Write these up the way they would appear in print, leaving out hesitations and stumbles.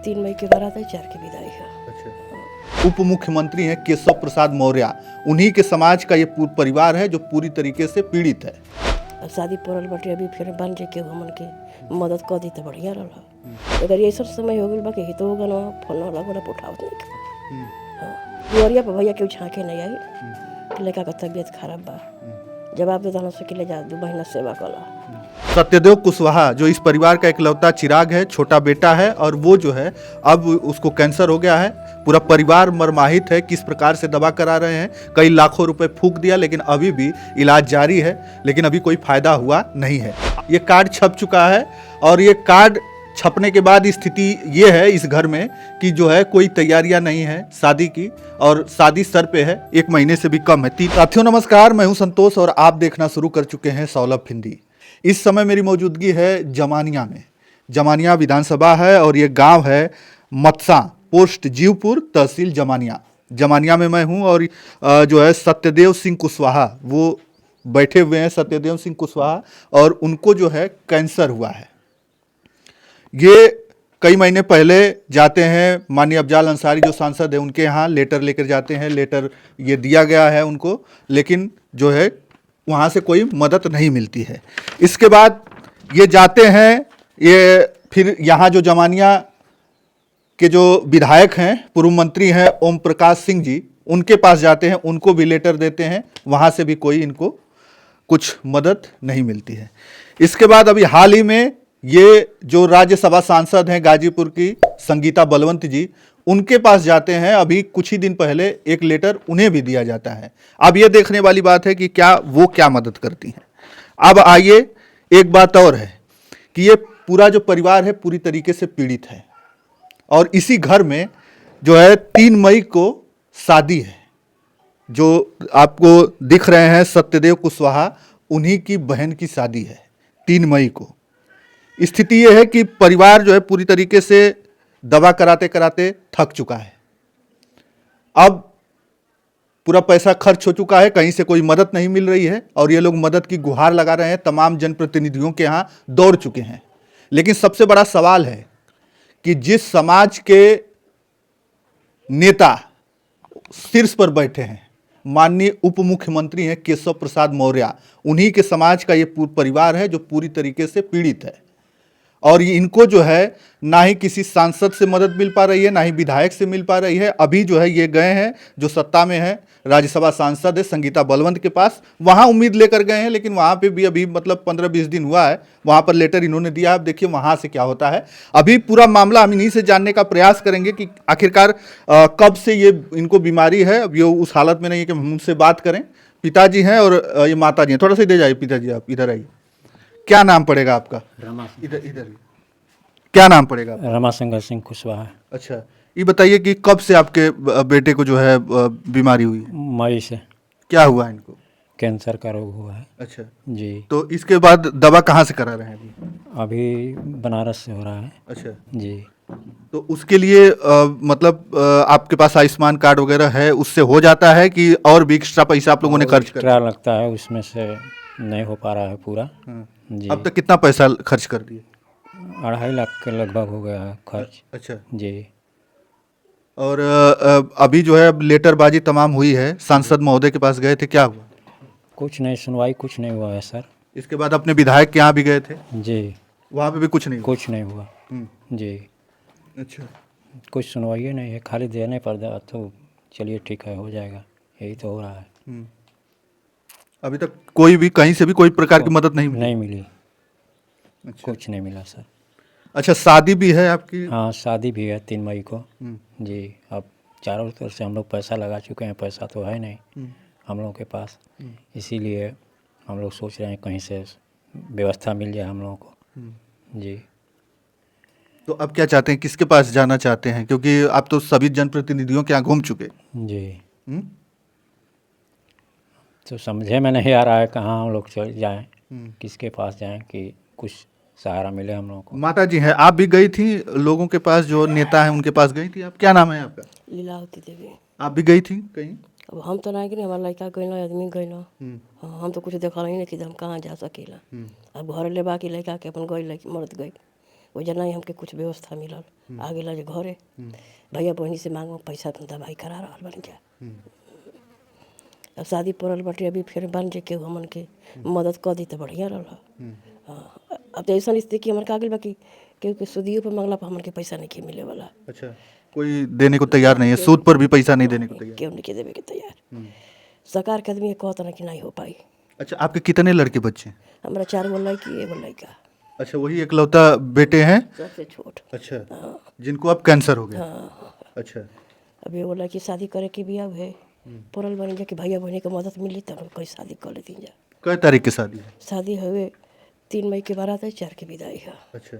3 मई के बारात है, 4 की विदाई है। अच्छा। उप मुख्यमंत्री हैं केशव प्रसाद मौर्य, उन्हीं के समाज का ये परिवार है जो पूरी तरीके से पीड़ित है। अब शादी पड़ल बटे, अभी फिर बन जे के हमन के मदद कर दी तो बढ़िया रहा। अगर ये सब समय हो गल बाकी तो होगा ना, फोन लगा उठावत नहीं। दुआरिया पर भैया केहू झाँके नहीं आई कि लड़का का तबीयत खराब बा, जवाब दे दाना से ले जा 2 महीना सेवा कला। सत्यदेव कुशवाहा जो इस परिवार का इकलौता चिराग है, छोटा बेटा है, और वो जो है अब उसको कैंसर हो गया है। पूरा परिवार मर्माहित है, किस प्रकार से दवा करा रहे हैं, कई लाखों रुपए फूंक दिया, लेकिन अभी भी इलाज जारी है, लेकिन अभी कोई फायदा हुआ नहीं है। ये कार्ड छप चुका है और ये कार्ड छपने के बाद स्थिति ये है इस घर में कि जो है कोई तैयारियां नहीं है शादी की, और शादी सर पे है, 1 महीने से भी कम है। साथियों नमस्कार, मैं हूं संतोष और आप देखना शुरू कर चुके हैं सौलभ हिंदी। इस समय मेरी मौजूदगी है जमानिया में। जमानिया विधानसभा है और ये गांव है मतसा, पोस्ट जीवपुर, तहसील जमानिया। जमानिया में मैं हूं और जो है सत्यदेव सिंह कुशवाहा वो बैठे हुए हैं, सत्यदेव सिंह कुशवाहा, और उनको जो है कैंसर हुआ है। ये कई महीने पहले जाते हैं, माननीय अफजाल अंसारी जो सांसद है उनके यहाँ लेटर लेकर जाते हैं, लेटर ये दिया गया है उनको, लेकिन जो है वहाँ से कोई मदद नहीं मिलती है। इसके बाद ये जाते हैं, ये फिर यहाँ जो जमानिया के जो विधायक हैं, पूर्व मंत्री हैं ओम प्रकाश सिंह जी, उनके पास जाते हैं, उनको भी लेटर देते हैं, वहाँ से भी कोई इनको कुछ मदद नहीं मिलती है। इसके बाद अभी हाल ही में ये जो राज्यसभा सांसद हैं गाजीपुर की संगीता बलवंत जी, उनके पास जाते हैं, अभी कुछ ही दिन पहले एक लेटर उन्हें भी दिया जाता है। अब ये देखने वाली बात है कि क्या वो क्या मदद करती हैं। अब आइए, एक बात और है कि ये पूरा जो परिवार है पूरी तरीके से पीड़ित है, और इसी घर में जो है 3 मई को शादी है। जो आपको दिख रहे हैं सत्यदेव कुशवाहा, उन्हीं की बहन की शादी है 3 मई को। स्थिति यह है कि परिवार जो है पूरी तरीके से दवा कराते कराते थक चुका है। अब पूरा पैसा खर्च हो चुका है, कहीं से कोई मदद नहीं मिल रही है, और ये लोग मदद की गुहार लगा रहे हैं, तमाम जनप्रतिनिधियों के यहाँ दौड़ चुके हैं। लेकिन सबसे बड़ा सवाल है कि जिस समाज के नेता शीर्ष पर बैठे हैं, माननीय उप मुख्यमंत्री हैं केशव प्रसाद मौर्य, उन्हीं के समाज का ये परिवार है जो पूरी तरीके से पीड़ित है, और ये इनको जो है ना ही किसी सांसद से मदद मिल पा रही है, ना ही विधायक से मिल पा रही है। अभी जो है ये गए हैं, जो सत्ता में है, राज्यसभा सांसद है संगीता बलवंत के पास, वहाँ उम्मीद लेकर गए हैं, लेकिन वहाँ पे भी अभी मतलब 15-20 दिन हुआ है, वहाँ पर लेटर इन्होंने दिया। अब देखिए वहाँ से क्या होता है। अभी पूरा मामला हम इन्हीं से जानने का प्रयास करेंगे कि आखिरकार कब से ये इनको बीमारी है। अब ये उस हालत में नहीं है कि हम उनसे बात करें। पिताजी हैं और ये माता जी हैं। थोड़ा सा इधर जाइए पिताजी, आप इधर आइए। क्या नाम पड़ेगा आपका? इधर इधर क्या नाम पड़ेगा? रमाशंकर सिंह कुशवाहा। अच्छा, ये बताइए कि कब से आपके बेटे को जो है बीमारी हुई है? मई से। क्या हुआ है इनको? कैंसर का रोग हुआ है। अच्छा जी। तो इसके बाद दवा कहाँ से करा रहे हैं अभी? अभी बनारस से हो रहा है। अच्छा, जी। तो उसके लिए मतलब आपके पास आयुष्मान कार्ड वगैरह है, उससे हो जाता है कि और भी एक्स्ट्रा पैसा आप लोगों ने खर्च कर? एक्स्ट्रा लगता है, उसमें से नहीं हो पा रहा है पूरा। जी। अब तक कितना पैसा खर्च कर दिए? 2.5 लाख के लगभग हो गया है खर्च। अच्छा, जी। और अभी जो है अब लेटरबाजी तमाम हुई है, सांसद महोदय के पास गए थे, क्या हुआ? कुछ नहीं, सुनवाई कुछ नहीं हुआ है सर। इसके बाद अपने विधायक के यहाँ भी गए थे? जी। वहाँ पे भी कुछ नहीं हुआ? कुछ नहीं हुआ। जी। अच्छा, कुछ सुनवाई नहीं है, खाली देने पर दे तो चलिए ठीक है, हो जाएगा, यही तो हो रहा है। अभी तक कोई भी कहीं से भी कोई प्रकार की मदद नहीं मिली? नहीं मिली। अच्छा। कुछ नहीं मिला सर। अच्छा, शादी भी है आपकी? हाँ, शादी भी है 3 मई को। जी। अब चारों तरफ से हम लोग पैसा लगा चुके हैं, पैसा तो है नहीं हम लोगों के पास, इसीलिए हम लोग सोच रहे हैं कहीं से व्यवस्था मिल जाए हम लोगों को। जी। तो अब क्या चाहते हैं, किसके पास जाना चाहते हैं, क्योंकि आप तो सभी जनप्रतिनिधियों के यहाँ घूम चुके? जी। हम्म? तो समझे में नहीं आ रहा है कहाँ हम लोग चल जाएं, किसके पास जाएं कि कुछ सहारा मिले हम लोगों को। माता जी हैं, आप भी गई थी लोगों के पास, जो नेता हैं उनके पास गई थी आप? क्या नाम है आपका? लीलावती देवी। आप भी गई थी कहीं? अब हम तो नहीं गए, हमारा लड़का गए, आदमी गए। हाँ, हम तो कुछ देखा नहीं कि हम कहाँ जा सकेला। अब घर ले बाकी लड़का के अपन गई, मर्द गई, वो जना ही हमके कुछ व्यवस्था मिलल आगे ला जे घरे भैया बहनी से मांग पैसा दवाई करा रहा बन क्या। अब शादी पड़ल बाटे अभी फिर बन जे केहू हमन के मदद कर दी तो बढ़िया रहा। अब तो ऐसा स्थिति हमन का आगे बाकी केहू के सूदियों पर मांगला पर हमन के पैसा नहीं मिले वाला। अच्छा, कोई देने को तैयार नहीं है, सूद पर भी पैसा नहीं देने को तैयार। केहू नहीं के देवे के तैयार। सरकार के आदमी कहता ना कि नहीं हो पाई। अच्छा, आपके कितने लड़के बच्चे हैं? हमारा 4 गो लड़की 1 लड़का। अच्छा, वही एकलौता बेटे हैं? सबसे छोट। अच्छा, जिनको अब कैंसर हो गया। अच्छा, अभी वो लड़की शादी करे के भी अब है पड़ल बन जा कि भैया बहनी के मदद मिली तब कोई शादी कर लेती जा। कै तारीख की शादी है? शादी हुए 3 मई के बारात है 4 की विदाई है। अच्छा,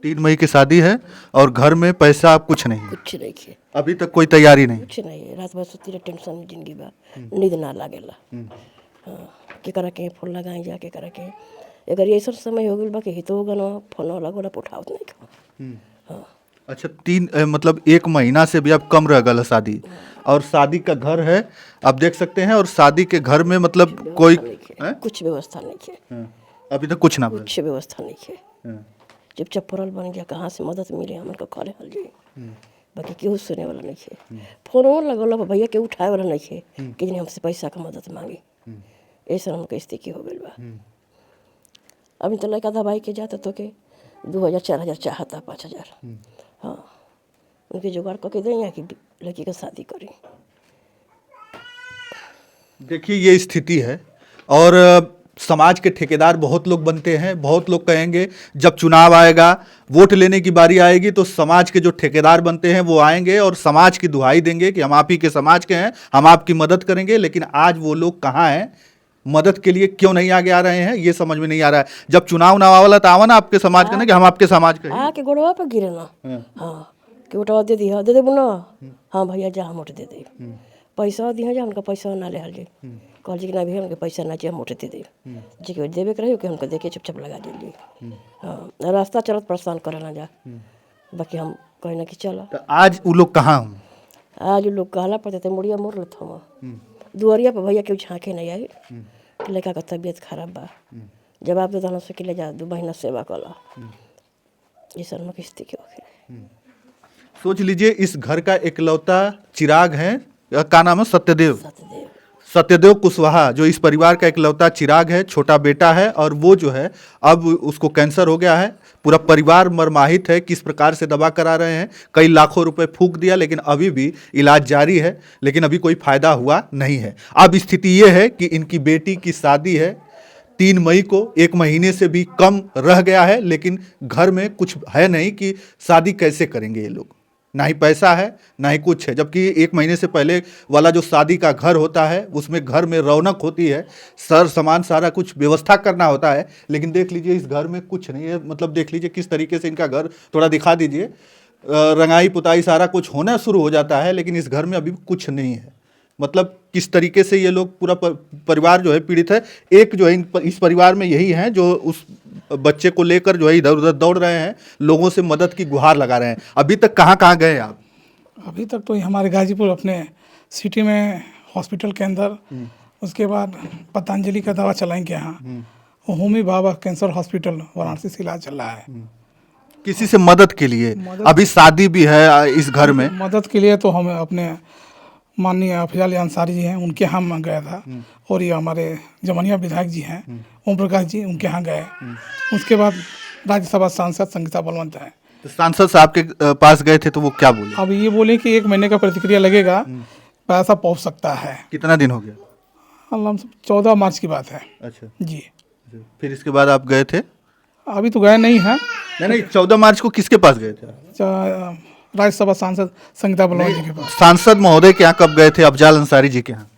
3 मई की शादी है और घर में पैसा आप कुछ नहीं है? कुछ नहीं है अभी तक कोई तैयारी नहीं? कुछ नहीं है। रात भर सुती रहे टेंशन में जिंदगी बा नींद ना लागेला। के करा के फोन लगाई जा के करा के अगर ऐसा समय हो गया कि हितो गनो फोन लगा उठावत नहीं का। अच्छा, मतलब 1 महीना से भी अब कम रह गल शादी और शादी का घर है आप देख सकते हैं और शादी के घर में मतलब कोई कुछ व्यवस्था नहीं है। अभी तक कुछ ना कुछ व्यवस्था नहीं है। चुपचाप पड़ल बन गया कहाँ से मदद मिले हमन को करे हल जाए बाकी केहू सुने वाला नहीं है। फोन लगल भैया के उठाए वाला नहीं है कि हमसे पैसा का मदद मांगे। ऐसा हमको स्थिति हो गई बा। अभी तो लड़का दवाई के जाता तो के 2000 4000 चाहता 5000। हाँ, उनके जुगाड़ करके दें कि लड़की का शादी करें। देखिए ये स्थिति है और समाज के ठेकेदार बहुत लोग बनते हैं। बहुत लोग कहेंगे जब चुनाव आएगा वोट लेने की बारी आएगी तो समाज के जो ठेकेदार बनते हैं वो आएंगे और समाज की दुहाई देंगे कि हम आप ही के समाज के हैं, हम आपकी मदद करेंगे। लेकिन आज वो लोग कहाँ हैं, मदद के लिए क्यों नहीं आगे आ रहे हैं, ये समझ में नहीं आ रहा है। जब चुनाव ना वाला तो आवा ना आपके समाज का ना कि हम आपके समाज के आके गोड़वा पर गिरे ना। हाँ कि वोटवा दे दी दे बुना। हाँ भैया जा हम वोट दे दे पैसा दी जा उनका पैसा ना ले हल जे कल जी कि ना भैया उनके पैसा ना चाहिए हम वोट दे दे जी के देवे के रही कि हमको देखे चुपचाप लगा दीजिए। हाँ, रास्ता चलत परेशान करे ना जा बाकी हम कहे ना कि चलो। तो आज वो लोग कहाँ हूँ? आज लोग कहला पड़ते थे मुड़िया मोड़ लेते हम दुआरिया पर भैया केहू झाँके नहीं आई कि लड़का का तबीयत खराब बा जवाब दे दाना से कि ले जा 2 महीना सेवा कला। ये सब किस्ती के हो। सोच लीजिए इस घर का एकलौता चिराग है, क्या नाम है? सत्यदेव। सत्यदेव कुशवाहा जो इस परिवार का एकलौता चिराग है, छोटा बेटा है और वो जो है अब उसको कैंसर हो गया है। पूरा परिवार मर्माहित है, किस प्रकार से दवा करा रहे हैं, कई लाखों रुपए फूंक दिया लेकिन अभी भी इलाज जारी है लेकिन अभी कोई फायदा हुआ नहीं है। अब स्थिति ये है कि इनकी बेटी की शादी है 3 मई को, 1 महीने से भी कम रह गया है लेकिन घर में कुछ है नहीं कि शादी कैसे करेंगे ये लोग। ना ही पैसा है ना ही कुछ है, जबकि 1 महीने से पहले वाला जो शादी का घर होता है उसमें घर में रौनक होती है, सर सामान सारा कुछ व्यवस्था करना होता है। लेकिन देख लीजिए इस घर में कुछ नहीं है। मतलब देख लीजिए किस तरीके से इनका घर, थोड़ा दिखा दीजिए, रंगाई पुताई सारा कुछ होना शुरू हो जाता है लेकिन इस घर में अभी कुछ नहीं है। मतलब किस तरीके से ये लोग पूरा परिवार जो है पीड़ित है। एक जो है इस परिवार में यही है जो उस बच्चे को लेकर जो है इधर उधर दौड़ रहे हैं, लोगों से मदद की गुहार लगा रहे हैं। अभी तक कहाँ गए आप? अभी तक तो हमारे गाजीपुर अपने सिटी में हॉस्पिटल के अंदर, उसके बाद पतंजलि का दवा चलाएंगे यहाँ, होमी बाबा कैंसर हॉस्पिटल वाराणसी से इलाज चल रहा है। किसी से मदद के लिए अभी शादी भी है इस घर में, मदद के लिए तो हम अपने माननीय अफजाल अंसारी जी हैं उनके यहाँ गया था और ये हमारे जमनिया विधायक जी हैं ओम प्रकाश जी, उनके यहाँ गए। उसके बाद राज्यसभा सांसद संगीता बलवंत हैं। तो सांसद साहब के पास गए थे तो वो क्या बोले? अब ये बोले कि 1 महीने का प्रतिक्रिया लगेगा, पैसा पहुँच सकता है। कितना दिन हो गया? 14 मार्च की बात है। अच्छा जी, फिर इसके बाद आप गए थे? अभी तो गए नहीं हैं। नहीं, 14 मार्च को किसके पास गए थे? राज्यसभा सांसद संगीता बलवंत जी के पास। सांसद महोदय के यहाँ कब गए थे? अफजाल अंसारी जी के यहाँ?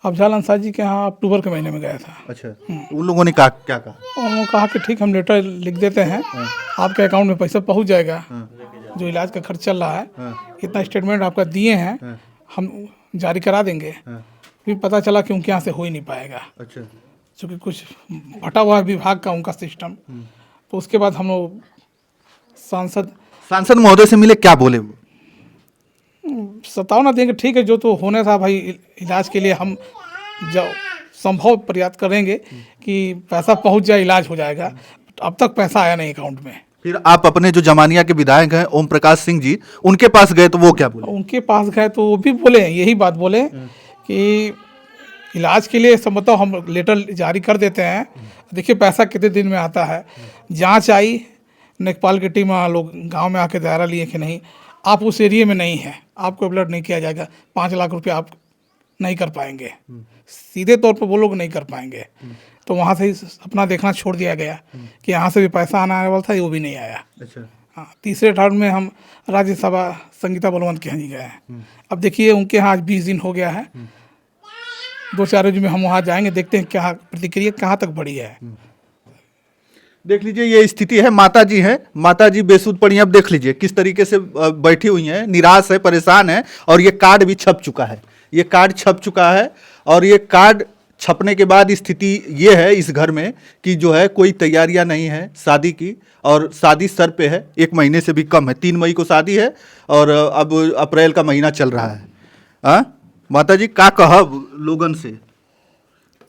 अफजाल अंसारी जी के यहाँ अक्टूबर के महीने में गया था। अच्छा, उन लोगों ने क्या कहा? उन्होंने कहा कि ठीक हम लेटर लिख देते हैं, आपके अकाउंट में पैसा पहुंच जाएगा, जो इलाज का खर्च चल रहा है, इतना स्टेटमेंट आपका दिए हैं, हम जारी करा देंगे। फिर पता चला कि उनके यहाँ से हो ही नहीं पाएगा। अच्छा, क्योंकि कुछ फटा हुआ है विभाग का उनका सिस्टम। तो उसके बाद हम लोग सांसद महोदय से मिले, क्या बोले वो? सतावना देंगे, ठीक है जो तो होने था भाई इलाज के लिए हम जो संभव प्रयास करेंगे कि पैसा पहुंच जाए, इलाज हो जाएगा। अब तक पैसा आया नहीं अकाउंट में। फिर आप अपने जो जमानिया के विधायक हैं ओम प्रकाश सिंह जी, उनके पास गए तो वो क्या बोले? उनके पास गए तो वो भी बोले, यही बात बोले कि इलाज के लिए संभवतः हम लेटर जारी कर देते हैं, देखिए पैसा कितने दिन में आता है। जांच आई, लेखपाल की टीम लोग गांव में आके दायरा लिए कि नहीं आप उस एरिया में नहीं है, आपको ब्लड नहीं किया जाएगा, 5 लाख रुपया आप नहीं कर पाएंगे, सीधे तौर पर वो लोग नहीं कर पाएंगे। तो वहाँ से ही अपना देखना छोड़ दिया गया कि यहाँ से भी पैसा आने वाला था, वो भी नहीं आया। अच्छा। हाँ, तीसरे टर्म में हम राज्यसभा संगीता बलवंत के यहाँ ही गए हैं। अब देखिए उनके यहाँ आज 20 दिन हो गया है, 2-4 रोज में हम वहाँ जाएंगे, देखते हैं क्या प्रतिक्रिया कहाँ तक बढ़ी है। देख लीजिए ये स्थिति है, माता जी हैं, माता जी बेसुध पड़ी हैं। अब देख लीजिए किस तरीके से बैठी हुई हैं, निराश है, परेशान है, और ये कार्ड भी छप चुका है, ये कार्ड छप चुका है। और ये कार्ड छपने के बाद स्थिति ये है इस घर में कि जो है कोई तैयारियां नहीं है शादी की, और शादी सर पे है, 1 महीने से भी कम है, 3 मई को शादी है और अब अप्रैल का महीना चल रहा है। हाँ माता जी का कहब लोगन से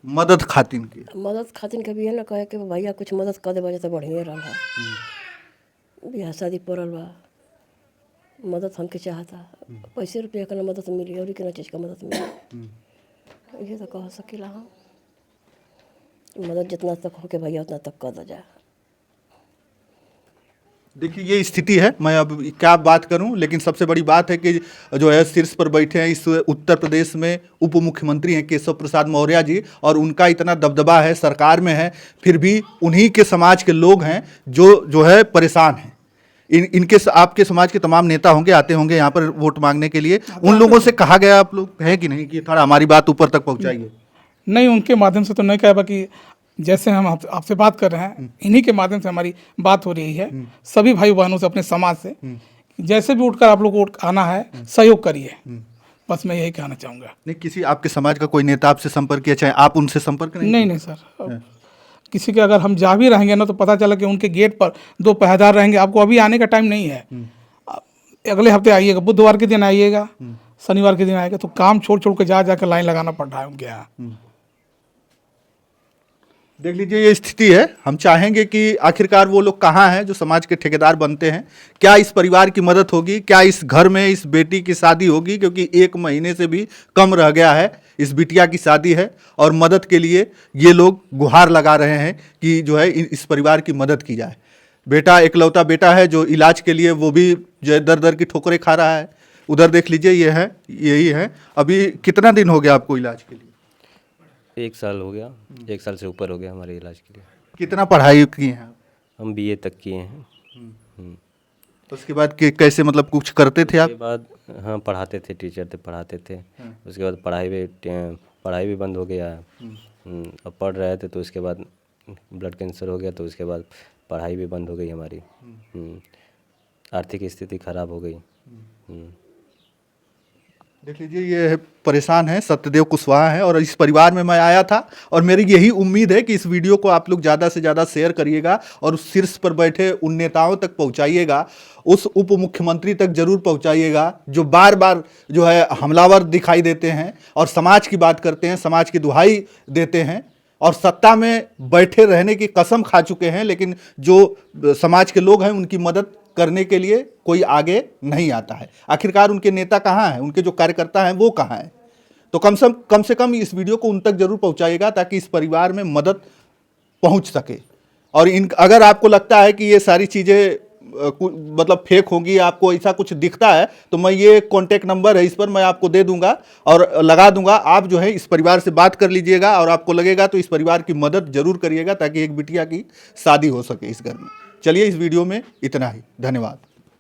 मदद खातिन की? मदद खातिन के भी है ना कहे कि भैया कुछ मदद कर दे वजह से बढ़िया रहा, ब्याह शादी पड़ल बा, मदद हमके चाहता, पैसे रुपया का ना मदद मिली और के ना चीज़ का मदद मिली, ये तो कह सकीला हम। मदद जितना तक हो के भैया उतना तक कर दे जाए। देखिए ये स्थिति है, मैं अब क्या बात करूं, लेकिन सबसे बड़ी बात है कि जो है शीर्ष पर बैठे हैं इस उत्तर प्रदेश में उप मुख्यमंत्री हैं केशव प्रसाद मौर्य जी, और उनका इतना दबदबा है, सरकार में है, फिर भी उन्हीं के समाज के लोग हैं जो है परेशान हैं। इनके आपके समाज के तमाम नेता होंगे, आते होंगे यहाँ पर वोट मांगने के लिए, उन लोगों से कहा गया आप लोग हैं कि नहीं कि थोड़ा हमारी बात ऊपर तक पहुँचाइए? नहीं, उनके माध्यम से तो नहीं कहा, बाकी जैसे हम आपसे बात कर रहे हैं, इन्हीं के माध्यम से हमारी बात हो रही है सभी भाई बहनों से, अपने समाज से, जैसे भी उठकर आप लोग को आना है सहयोग करिए, बस मैं यही कहना चाहूँगा। नहीं किसी आपके समाज का कोई नेता आपसे संपर्क किया, चाहे आप उनसे संपर्क नहीं सर, किसी के अगर हम जा भी रहेंगे ना तो पता चला कि उनके गेट पर 2 पहरेदार रहेंगे, आपको अभी आने का टाइम नहीं है, अगले हफ्ते आइएगा, बुधवार के दिन आइएगा, शनिवार के दिन आएगा, तो काम छोड़ के जाकर लाइन लगाना पड़ रहा है उनके यहाँ। देख लीजिए ये स्थिति है। हम चाहेंगे कि आखिरकार वो लोग कहाँ हैं जो समाज के ठेकेदार बनते हैं, क्या इस परिवार की मदद होगी, क्या इस घर में इस बेटी की शादी होगी, क्योंकि 1 महीने से भी कम रह गया है, इस बिटिया की शादी है, और मदद के लिए ये लोग गुहार लगा रहे हैं कि जो है इस परिवार की मदद की जाए। बेटा इकलौता बेटा है जो इलाज के लिए वो भी जो है दर की ठोकरें खा रहा है। उधर देख लीजिए ये है, यही है। अभी कितना दिन हो गया आपको इलाज के लिए? 1 साल हो गया, 1 साल से ऊपर हो गया हमारे इलाज के लिए। कितना पढ़ाई की है? हम BA तक किए हैं। तो उसके बाद कैसे मतलब कुछ करते थे आप? उसके बाद हाँ पढ़ाते थे, टीचर थे, पढ़ाते थे। उसके बाद पढ़ाई भी बंद हो गया। अब पढ़ रहे थे तो उसके बाद ब्लड कैंसर हो गया, तो उसके बाद पढ़ाई भी बंद हो गई हमारी। आर्थिक स्थिति खराब हो गई। देख लीजिए ये परेशान है, सत्यदेव कुशवाहा है, और इस परिवार में मैं आया था, और मेरी यही उम्मीद है कि इस वीडियो को आप लोग ज़्यादा से ज़्यादा शेयर करिएगा और उस शीर्ष पर बैठे उन नेताओं तक पहुंचाइएगा, उस उप मुख्यमंत्री तक जरूर पहुंचाइएगा जो बार बार जो है हमलावर दिखाई देते हैं और समाज की बात करते हैं, समाज की दुहाई देते हैं, और सत्ता में बैठे रहने की कसम खा चुके हैं, लेकिन जो समाज के लोग हैं उनकी मदद करने के लिए कोई आगे नहीं आता है। आखिरकार उनके नेता कहाँ हैं, उनके जो कार्यकर्ता हैं वो कहाँ हैं? तो कम से कम इस वीडियो को उन तक जरूर पहुंचाइएगा ताकि इस परिवार में मदद पहुंच सके। और अगर आपको लगता है कि ये सारी चीज़ें मतलब फेक होंगी, आपको ऐसा कुछ दिखता है, तो मैं ये कॉन्टैक्ट नंबर है, इस पर मैं आपको दे दूंगा और लगा दूंगा। आप जो है इस परिवार से बात कर लीजिएगा, और आपको लगेगा तो इस परिवार की मदद जरूर करिएगा ताकि एक बिटिया की शादी हो सके इस घर में। चलिए इस वीडियो में इतना ही, धन्यवाद।